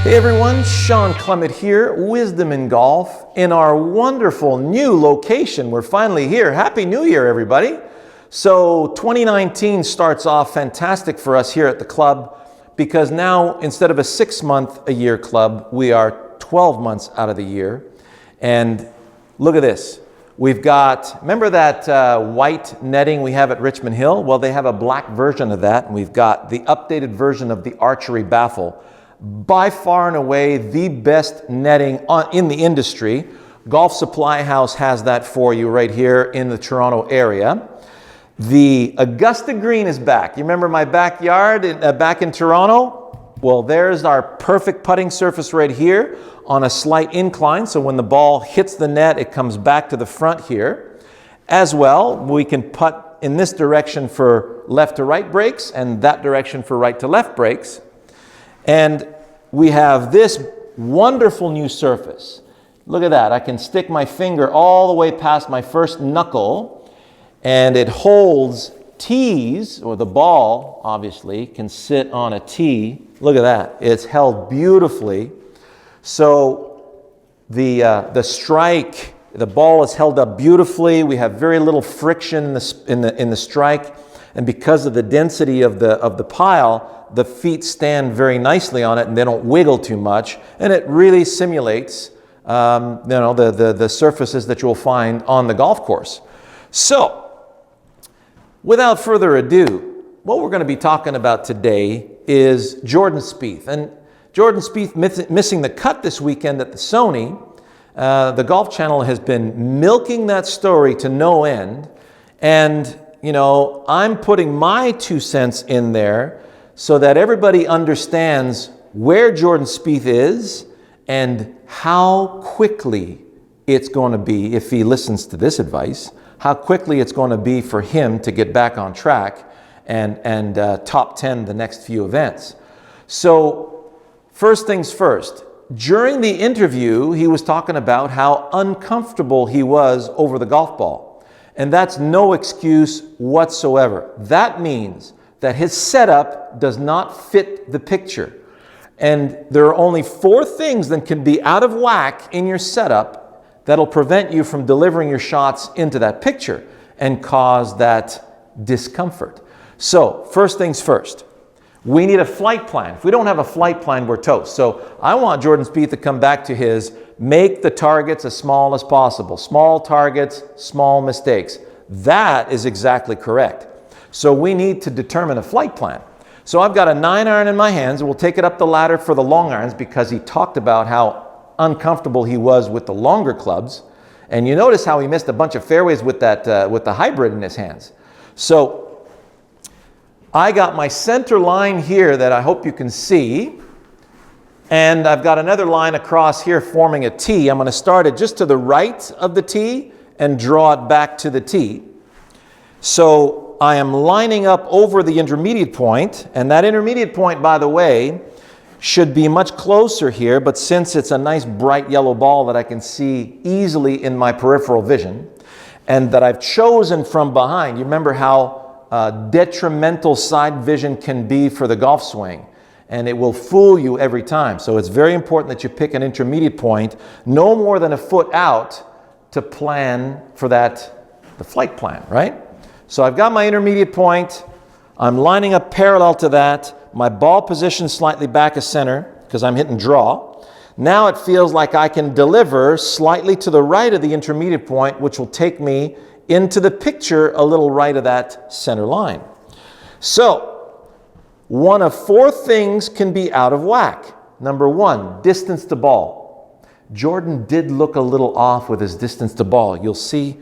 Hey everyone, Shawn Clement here, Wisdom in Golf, in our wonderful new location. We're finally here. Happy New Year, everybody. So 2019 starts off fantastic for us here at the club because now instead of a 6-month-a-year club, we are 12 months out of the year. And look at this. We've got, remember that white netting we have at Richmond Hill? Well, they have a black version of that, and we've got the updated version of the archery baffle. By far and away the best netting in the industry. Golf Supply House has that for you right here in the Toronto area. The Augusta Green is back. You remember my backyard back in Toronto? Well, there's our perfect putting surface right here on a slight incline. So when the ball hits the net, it comes back to the front here. As well, we can putt in this direction for left to right breaks and that direction for right to left breaks. And we have this wonderful new surface. Look at that. I can stick my finger all the way past my first knuckle, and it holds tees, or the ball, obviously, can sit on a tee. Look at that. It's held beautifully. So the strike, the ball is held up beautifully. We have very little friction in the strike. And because of the density of the pile, the feet stand very nicely on it and they don't wiggle too much. And it really simulates the surfaces that you'll find on the golf course. So, without further ado, what we're going to be talking about today is Jordan Spieth. And Jordan Spieth missing the cut this weekend at the Sony. The Golf Channel has been milking that story to no end. And you know, I'm putting my 2 cents in there so that everybody understands where Jordan Spieth is and how quickly it's going to be, if he listens to this advice, how quickly it's going to be for him to get back on track and top 10 the next few events. So first things first, during the interview, he was talking about how uncomfortable he was over the golf ball. And that's no excuse whatsoever. That means that his setup does not fit the picture. And there are only 4 things that can be out of whack in your setup that'll prevent you from delivering your shots into that picture and cause that discomfort. So, first things first. We need a flight plan. If we don't have a flight plan, we're toast. So I want Jordan Spieth to come back to his make the targets as small as possible. Small targets, small mistakes. That is exactly correct. So we need to determine a flight plan. So I've got a 9-iron in my hands, and we'll take it up the ladder for the long irons because he talked about how uncomfortable he was with the longer clubs. And you notice how he missed a bunch of fairways with that with the hybrid in his hands. So I got my center line here that I hope you can see. And I've got another line across here forming a T. I'm going to start it just to the right of the T and draw it back to the T. So I am lining up over the intermediate point. And that intermediate point, by the way, should be much closer here. But since it's a nice bright yellow ball that I can see easily in my peripheral vision, and that I've chosen from behind, you remember how detrimental side vision can be for the golf swing, and it will fool you every time. So it's very important that you pick an intermediate point, no more than a foot out, to plan for the flight plan, right? So I've got my intermediate point. I'm lining up parallel to that. My ball position slightly back of center because I'm hitting draw. Now it feels like I can deliver slightly to the right of the intermediate point, which will take me into the picture a little right of that center line. So, one of 4 things can be out of whack. Number 1, distance to ball. Jordan did look a little off with his distance to ball. You'll see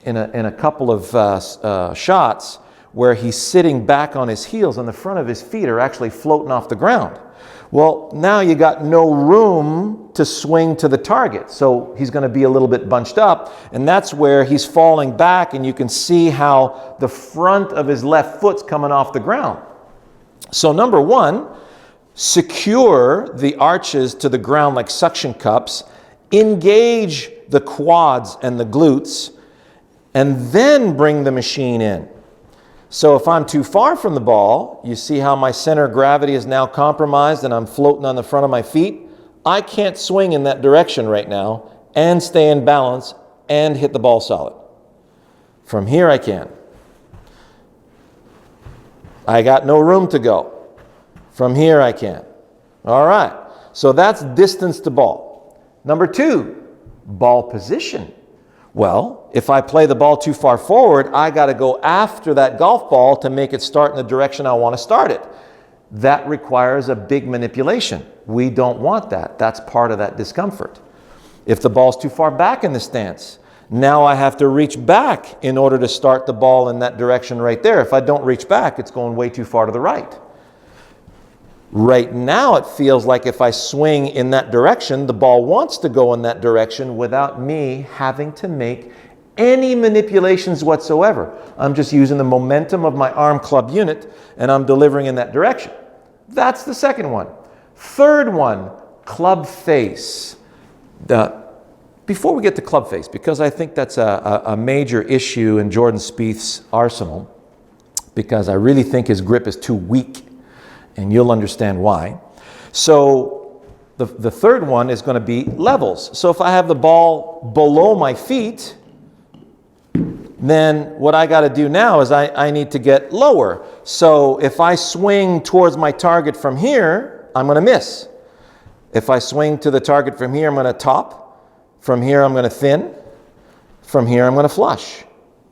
in a couple of shots where he's sitting back on his heels and the front of his feet are actually floating off the ground. Well, now you got no room to swing to the target. So he's going to be a little bit bunched up, and that's where he's falling back, and you can see how the front of his left foot's coming off the ground. So number 1, secure the arches to the ground like suction cups, engage the quads and the glutes, and then bring the machine in. So if I'm too far from the ball, you see how my center of gravity is now compromised and I'm floating on the front of my feet. I can't swing in that direction right now and stay in balance and hit the ball solid. From here I can. I got no room to go. From here I can. All right, so that's distance to ball. Number 2, ball position. Well, if I play the ball too far forward, I got to go after that golf ball to make it start in the direction I want to start it. That requires a big manipulation. We don't want that. That's part of that discomfort. If the ball's too far back in the stance, now I have to reach back in order to start the ball in that direction right there. If I don't reach back, it's going way too far to the right. Right now, it feels like if I swing in that direction, the ball wants to go in that direction without me having to make any manipulations whatsoever. I'm just using the momentum of my arm club unit and I'm delivering in that direction. That's the second one. Third one, club face. Before we get to club face, because I think that's a major issue in Jordan Spieth's arsenal, because I really think his grip is too weak. And you'll understand why. So the third one is going to be levels. So if I have the ball below my feet, then what I got to do now is I need to get lower. So if I swing towards my target from here, I'm going to miss. If I swing to the target from here, I'm going to top. From here, I'm going to thin. From here, I'm going to flush.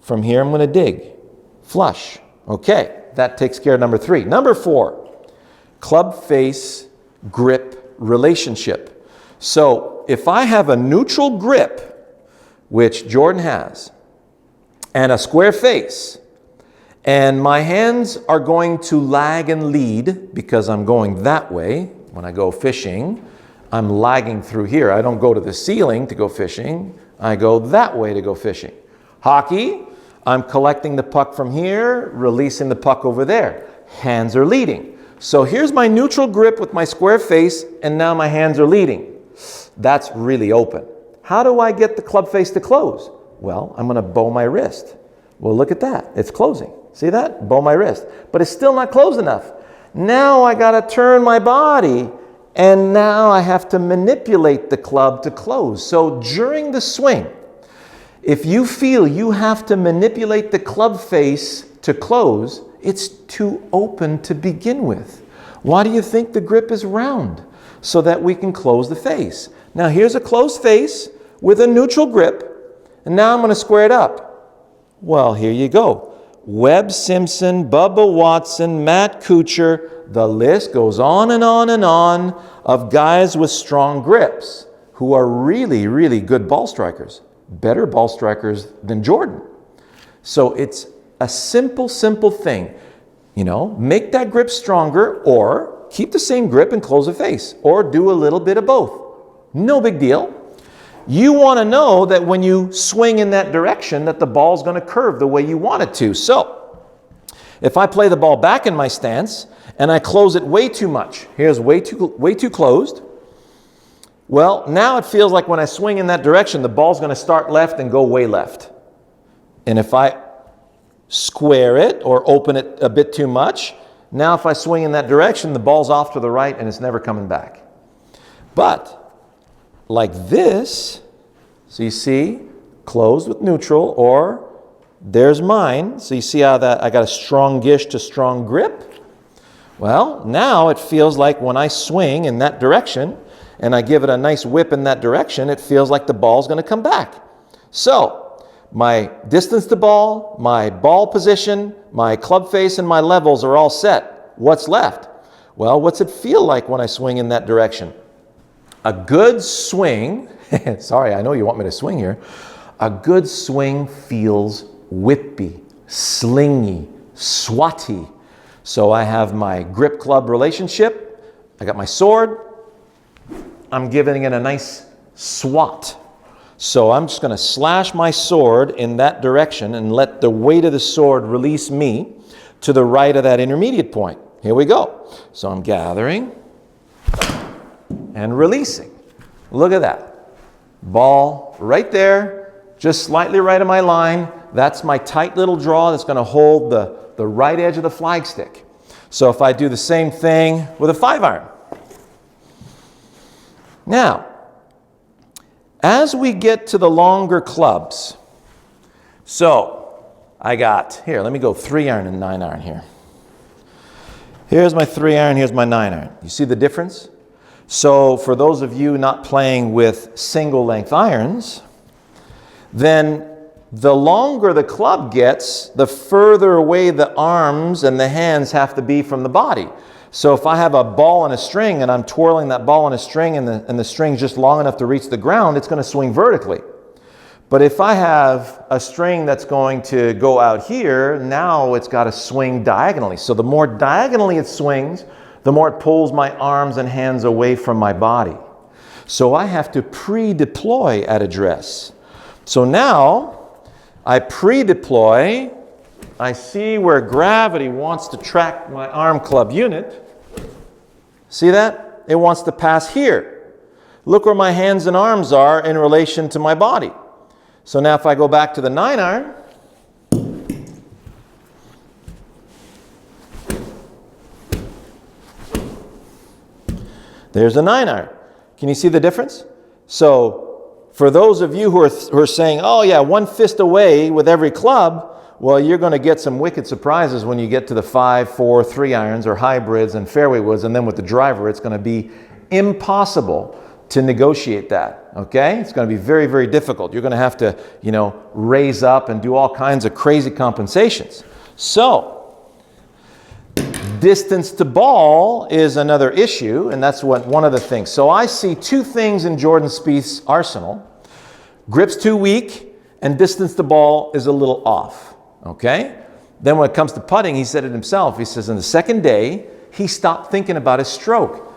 From here, I'm going to dig. Flush. Okay, that takes care of number 3. Number 4. Club face grip relationship. So if I have a neutral grip, which Jordan has, and a square face, and my hands are going to lag and lead because I'm going that way. When I go fishing, I'm lagging through here. I don't go to the ceiling to go fishing. I go that way to go fishing. Hockey, I'm collecting the puck from here, releasing the puck over there. Hands are leading. So here's my neutral grip with my square face, and now my hands are leading. That's really open. How do I get the club face to close? Well, I'm going to bow my wrist. Well, look at that. It's closing. See that? Bow my wrist. But it's still not closed enough. Now I got to turn my body, and now I have to manipulate the club to close. So during the swing, if you feel you have to manipulate the club face to close, it's too open to begin with. Why do you think the grip is round? So that we can close the face. Now here's a closed face with a neutral grip, and now I'm going to square it up. Well, here you go. Webb Simpson, Bubba Watson, Matt Kuchar, the list goes on and on and on of guys with strong grips who are really, really good ball strikers. Better ball strikers than Jordan. So it's a simple thing. You know, make that grip stronger or keep the same grip and close the face or do a little bit of both. No big deal. You want to know that when you swing in that direction that the ball's going to curve the way you want it to. So if I play the ball back in my stance and I close it way too much, here's way too closed. Well, now it feels like when I swing in that direction, the ball's going to start left and go way left. And if I square it or open it a bit too much, now if I swing in that direction, the ball's off to the right and it's never coming back. But like this, so you see, closed with neutral, or there's mine. So you see how that I got a strongish to strong grip? Well, now it feels like when I swing in that direction and I give it a nice whip in that direction, it feels like the ball's going to come back. So my distance to ball, my ball position, my club face, and my levels are all set. What's left? Well, what's it feel like when I swing in that direction? A good swing, sorry, I know you want me to swing here. A good swing feels whippy, slingy, swatty. So I have my grip club relationship. I got my sword. I'm giving it a nice swat. So I'm just going to slash my sword in that direction and let the weight of the sword release me to the right of that intermediate point. Here we go. So I'm gathering and releasing. Look at that. Ball right there, just slightly right of my line. That's my tight little draw that's going to hold the right edge of the flagstick. So if I do the same thing with a 5-iron. Now, as we get to the longer clubs, so I got, here, let me go 3-iron and 9-iron here. Here's my 3-iron, here's my 9-iron. You see the difference? So for those of you not playing with single length irons, then the longer the club gets, the further away the arms and the hands have to be from the body. So if I have a ball and a string and I'm twirling that ball and a string and the string's just long enough to reach the ground, it's going to swing vertically. But if I have a string that's going to go out here, now it's got to swing diagonally. So the more diagonally it swings, the more it pulls my arms and hands away from my body. So I have to pre-deploy at address. So now I pre-deploy, I see where gravity wants to track my arm club unit. See that? It wants to pass here. Look where my hands and arms are in relation to my body. So now if I go back to the 9-iron, there's a 9-iron. Can you see the difference? So for those of you who are saying, oh yeah, one fist away with every club, well, you're going to get some wicked surprises when you get to the 5, 4, 3-irons or hybrids and fairway woods, and then with the driver, it's going to be impossible to negotiate that, okay? It's going to be very, very difficult. You're going to have to, you know, raise up and do all kinds of crazy compensations. So, distance to ball is another issue, and that's one of the things. So I see two things in Jordan Spieth's arsenal. Grip's too weak, and distance to ball is a little off, okay? Then when it comes to putting, he said it himself. He says in the second day, he stopped thinking about his stroke.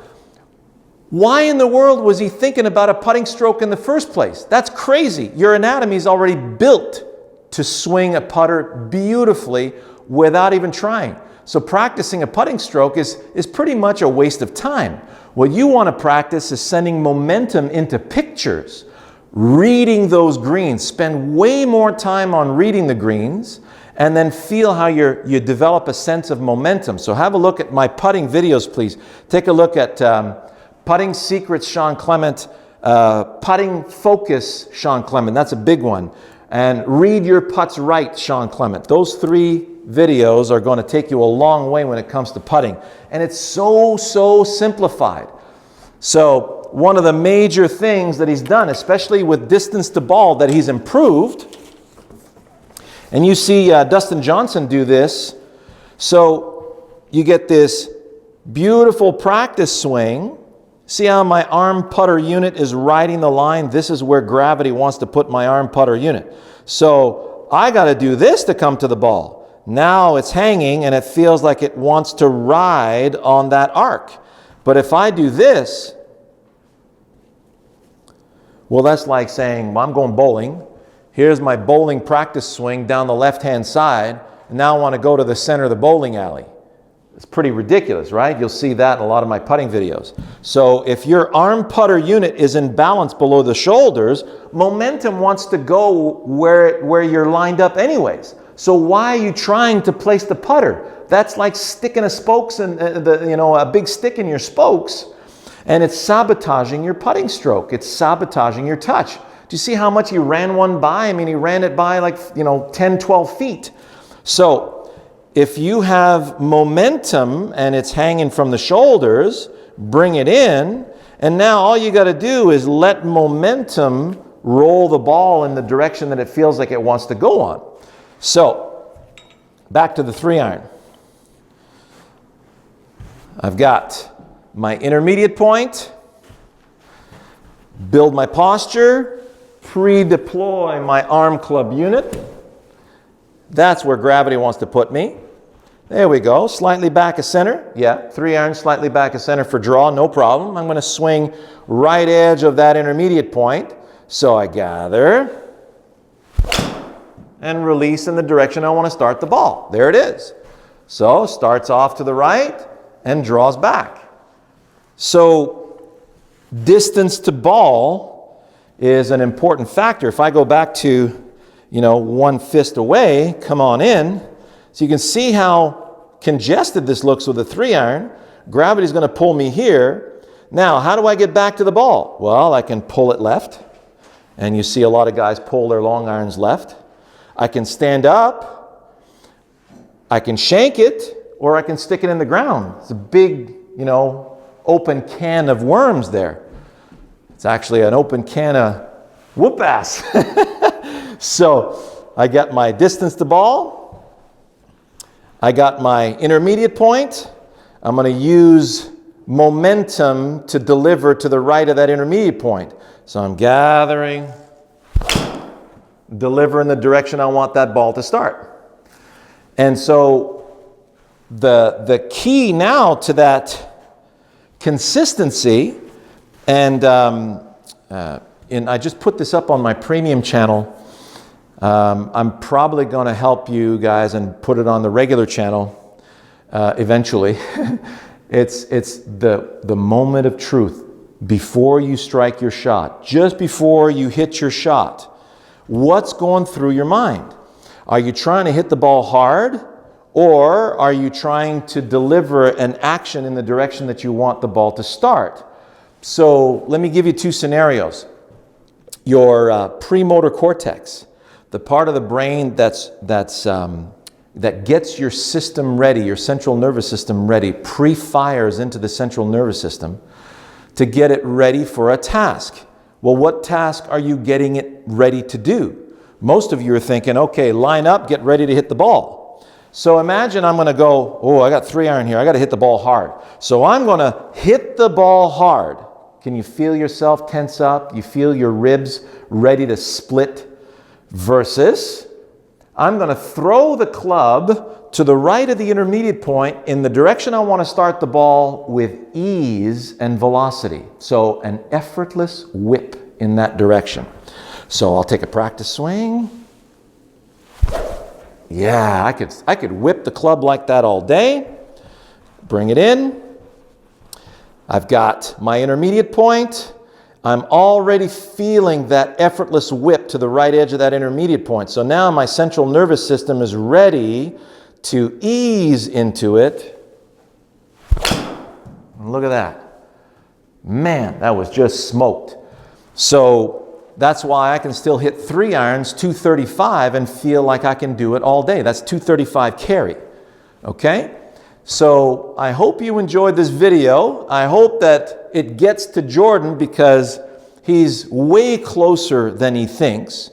Why in the world was he thinking about a putting stroke in the first place? That's crazy. Your anatomy is already built to swing a putter beautifully without even trying. So practicing a putting stroke is pretty much a waste of time. What you want to practice is sending momentum into pictures, reading those greens. Spend way more time on reading the greens and then feel how you develop a sense of momentum. So have a look at my putting videos, please. Take a look at Putting Secrets, Shawn Clement, Putting Focus, Shawn Clement. That's a big one. And Read Your Putts Right, Shawn Clement. Those 3 videos are going to take you a long way when it comes to putting. And it's so simplified. So one of the major things that he's done, especially with distance to ball, that he's improved, and you see Dustin Johnson do this, so you get this beautiful practice swing. See how my arm putter unit is riding the line? This is where gravity wants to put my arm putter unit. So I got to do this to come to the ball. Now it's hanging and it feels like it wants to ride on that arc. But if I do this, well, that's like saying, well, I'm going bowling. Here's my bowling practice swing down the left-hand side. And now I want to go to the center of the bowling alley. It's pretty ridiculous, right? You'll see that in a lot of my putting videos. So if your arm putter unit is in balance below the shoulders, momentum wants to go where you're lined up anyways. So why are you trying to place the putter? That's like sticking a big stick in your spokes, and it's sabotaging your putting stroke. It's sabotaging your touch. Do you see how much he ran one by? I mean, he ran it by like, 10, 12 feet. So if you have momentum and it's hanging from the shoulders, bring it in, and now all you got to do is let momentum roll the ball in the direction that it feels like it wants to go on. So, back to the 3-iron. I've got my intermediate point, build my posture, pre-deploy my arm club unit. That's where gravity wants to put me. There we go, slightly back of center. Yeah, 3-iron, slightly back of center for draw, no problem. I'm going to swing right edge of that intermediate point. So I gather and release in the direction I want to start the ball. There it is. So starts off to the right and draws back. So distance to ball is an important factor. If I go back to, one fist away, come on in. So you can see how congested this looks with a 3-iron. Gravity's going to pull me here. Now, how do I get back to the ball? Well, I can pull it left. And you see a lot of guys pull their long irons left. I can stand up. I can shank it, or I can stick it in the ground. It's a big, open can of worms there. It's actually an open can of whoop ass. So I got my distance to ball. I got my intermediate point. I'm going to use momentum to deliver to the right of that intermediate point. So I'm gathering, deliver in the direction I want that ball to start. And so the key now to that consistency, and I just put this up on my premium channel. I'm probably going to help you guys and put it on the regular channel eventually. It's the moment of truth before you strike your shot, just before you hit your shot. What's going through your mind? Are you trying to hit the ball hard, or are you trying to deliver an action in the direction that you want the ball to start? So let me give you two scenarios. Your premotor cortex, the part of the brain that gets your system ready, your central nervous system ready, pre-fires into the central nervous system to get it ready for a task. Well, what task are you getting it ready to do? Most of you are thinking, okay, line up, get ready to hit the ball. So imagine I'm going to go, I got 3-iron here. I got to hit the ball hard. So I'm going to hit the ball hard. Can you feel yourself tense up? You feel your ribs ready to split? Versus, I'm going to throw the club to the right of the intermediate point in the direction I want to start the ball with ease and velocity. So an effortless whip in that direction. So I'll take a practice swing. Yeah, I could whip the club like that all day. Bring it in. I've got my intermediate point. I'm already feeling that effortless whip to the right edge of that intermediate point. So now my central nervous system is ready to ease into it. Look at that. Man, that was just smoked. So that's why I can still hit 3-irons, 235, and feel like I can do it all day. That's 235 carry. Okay? So I hope you enjoyed this video. I hope that it gets to Jordan, because he's way closer than he thinks.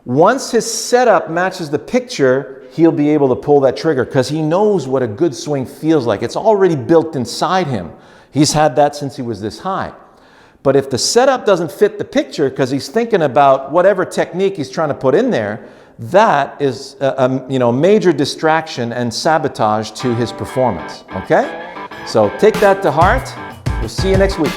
Once his setup matches the picture, he'll be able to pull that trigger, because he knows what a good swing feels like. It's already built inside him. He's had that since he was this high. But if the setup doesn't fit the picture, because he's thinking about whatever technique he's trying to put in there, that is a major distraction and sabotage to his performance. Okay? So take that to heart. We'll see you next week.